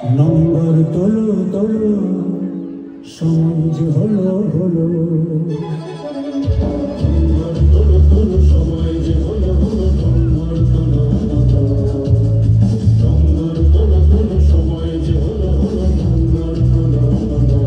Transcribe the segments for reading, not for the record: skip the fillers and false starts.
নম্বর তোলো তোলো, সময় যে হলো হলো। নম্বর তোলো তোলো, সময় যে হলো হলো। নম্বর তোলো তোলো, নম্বর তোলো তোলো, সময় যে হলো হলো। নম্বর তোলো তোলো।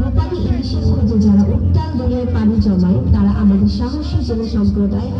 রূপালী ইলিশের খোঁজে যারা উত্তাল দরিয়ায় পানি জমায়, তারা আমাদের সাহসী জেলে সম্প্রদায়।